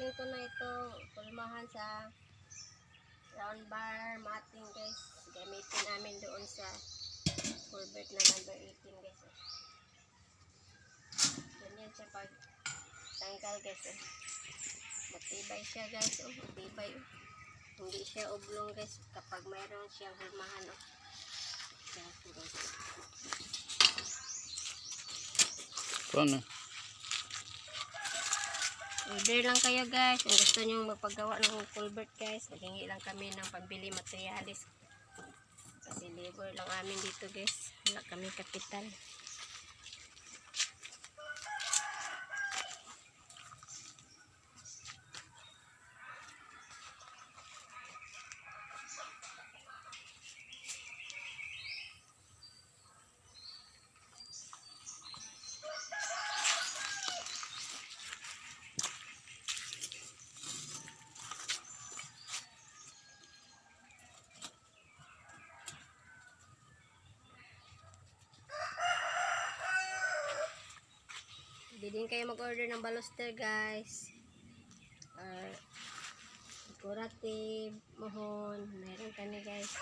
gagamitin ko na ito, pulmahan sa round bar matting guys. Gamitin namin doon sa culvert na number 18 guys. Ganyan siya pag tanggal guys. Matibay siya guys. Matibay. Hindi siya oblong guys kapag mayroon siyang hulmahan. Guys. Paano? Order lang kayo guys. Kung gusto nyo magpagawa ng culvert guys, maghingi lang kami ng pambili materialis. Kasi labor lang amin dito guys. Wala kami kapital. Hindi din kayo mag-order ng baluster guys. Decorative, mohon. Meron kami guys.